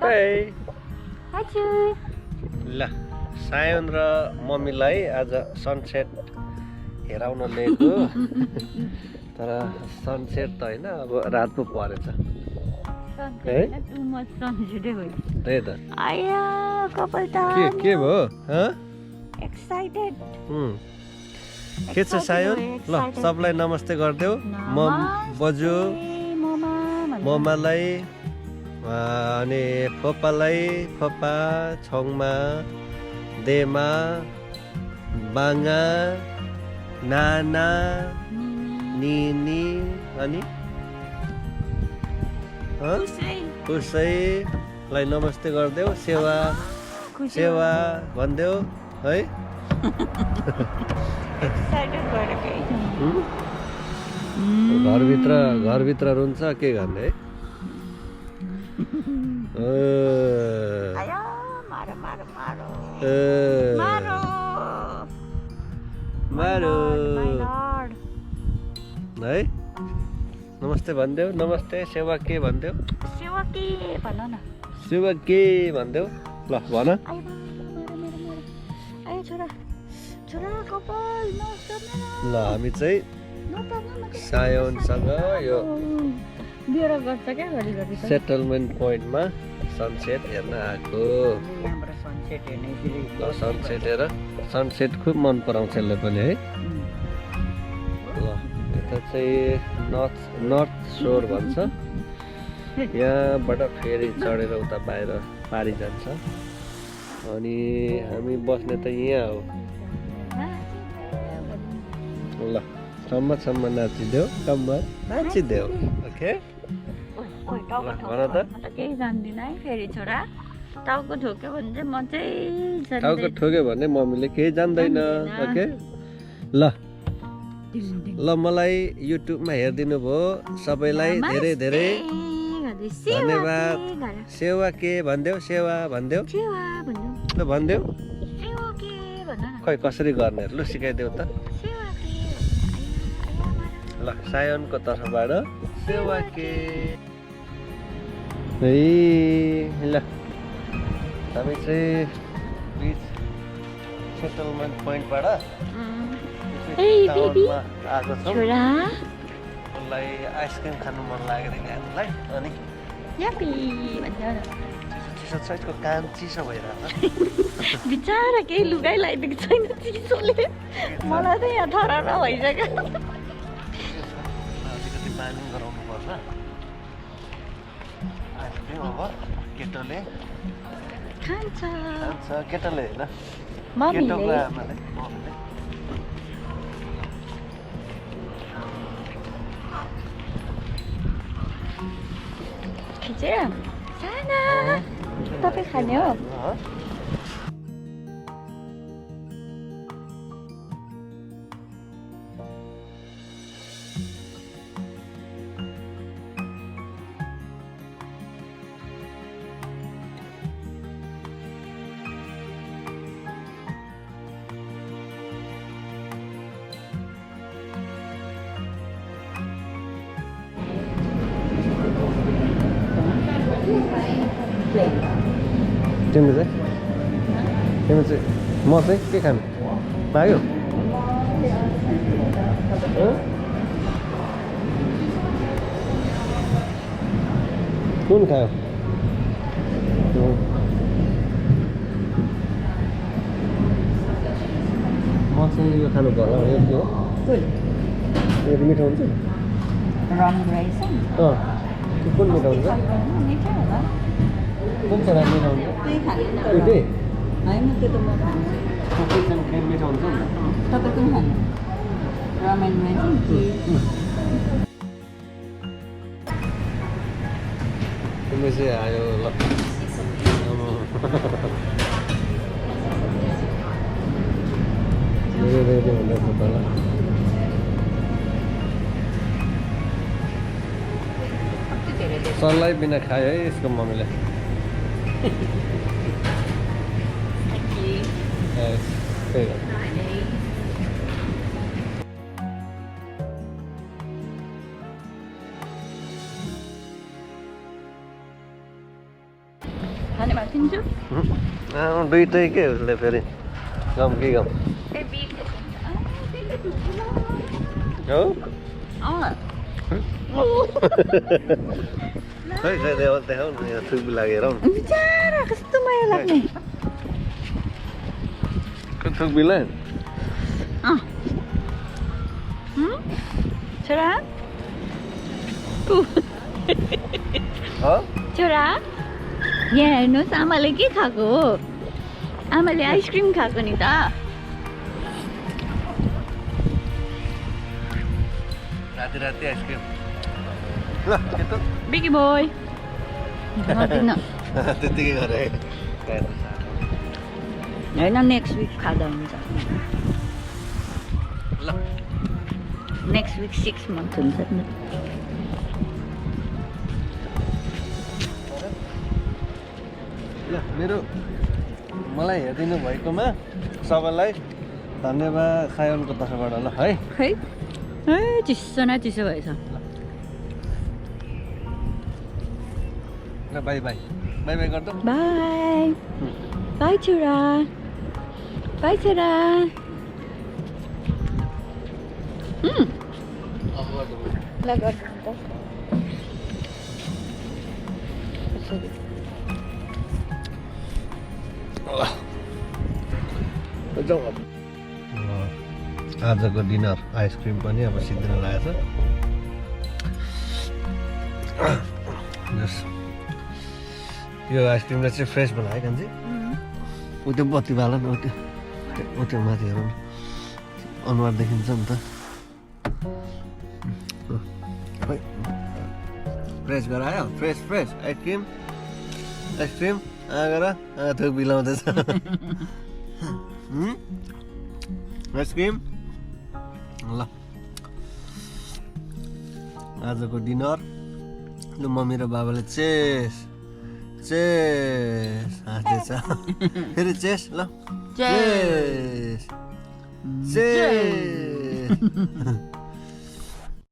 Hey. हजुर ल सायन र मम्मीलाई आज सनसेट हेराउन ल्याएको तर सनसेट त हैन अब रात पो परेछ है त्यही त आया कपाल त के भयो ह एक्साइटेड के छ सायन ल सबलाई नमस्ते गर्देऊ मम बजु ममालाई अनि फोपालाई फोपा छोङमा देमा बाङा नाना निनी अनि उसैलाई नमस्ते गर्देऊ सेवा सेवा भन्देऊ है घरभित्र रुन्छ के गर्ने है नमस्ते भन्देऊ नमस्ते सेवा के भन्देऊ सेवा के भन न सेवा के भन्देऊ ल भन आयो छोरा छोरा कपाल ल हामी चाहिँ सायनसँग यो बिरा गर्छ क्या घरिघरि सेटलमेन्ट पोइन्टमा सनसेट हेर्न आएको यहाँबाट सनसेट हेर्ने फेरि सनसेट हेर सनसेट खुब मन पराउँछ यसले पनि है ल यता चाहिँ नर्थ सोर भन्छ यहाँबाट फेरि चढेर उता बाहिर पारी जान्छ अनि हामी बस्ने त यहाँ हो ल सम्म नाचिदेऊ कम्बर नाचिदेऊ ओके भन त केही जान्दिनँ है फेरि छोरा टाउको ठोक्यो भने चाहिँ म चाहिँ टाउको ठोक्यो भने मम्मीले केही जान्दैन ओके ल ल मलाई युट्युबमा हेरिदिनु भयो सबैलाई धेरै धेरै धन्यवाद सेवा के भन्देऊ सेवा भन्देऊ ल भन्देऊ खै कसरी गर्ने ल सिकाइदेऊ त ल सायनको तर्फबाट सेवा के है ल हामी चाहिँ बिच सेटलमेन्ट पोइन्टबाट टाउनमा आएको छौँ उसलाई आइसक्रिम खानु मन लागेर हामीलाई अनि चिसो साइडको कान चिसो भइरहेको बिचारा केही लुगाइ लगाइदिएको छैन चिसोले मलाई त यहाँ थरार भइसक्यो अलिकति पानी गराउनु पर्छ आइसक्रिम अब केटोले खान्छ केटोले होइन मम्मीले केटोको आमाले खिचेर साना तपाईँ खाने हो तिम्रो चाहिँ म चाहिँ के खानु माग्यो कुन खायो म चाहिँ यो खानु पर्ला यो के हो यो मिठो हुन्छ त्यो कुन मिठो हुन्छ कुन चाहिँ मिठो हुन्छ दुइटै होइन त्यो त म खान्छु कुकिज एन्ड क्रिम मिठो हुन्छ नि तपाईँ कुन खानु रामेनमा चाहिँ तिमी चाहिँ आयो ल रेडी भन्दैछ तल सल्लाह बिना खायो है यसको मम्मीले त्यही हो धन्यवाद दिन्छु दुइटै के उसले फेरि गम कि गम हो खै खै देखाउ न यहाँ थुक लागेर बिचारा कस्तो माया लाग्ने थुक बिला छोरा छोरा यहाँ हेर्नुहोस् आमाले के खाएको हो आमाले आइसक्रिम खाएको नि त राति राति आइसक्रिम ल के त बिकी बोय त्यतिकै गरे होइन नेक्स्ट विक खाँदा हुन्छ ल नेक्स्ट विक 6 मन्थ हुन्छ नि ल मेरो मलाई हेरिदिनु भएकोमा सबैलाई धन्यवाद सायनको तर्फबाट ल है खै ए चिसो न चिसो भएछ ल बाई बाई बाई बाई गर्दा बाई बाई छोरा बाई छोरा ल गर्नु त आजको डिनर आइसक्रिम पनि अब सिद्धिन लागेको छ यो आइसक्रिमलाई चाहिँ फ्रेस बनायो कान्छी ऊ त्यो बत्ती बाल न ऊ त्यो माथि हेरौँ अनुहार देखिन्छ नि त फ्रेस गरायो फ्रेस फ्रेस आइसक्रिम आइसक्रिम गर थुक बिलाउँदैछ आइसक्रिम ल आजको डिनर लु मम्मी र बाबाले चेस चेस हाँस्दैछ फेरि चेस ल चेस चेस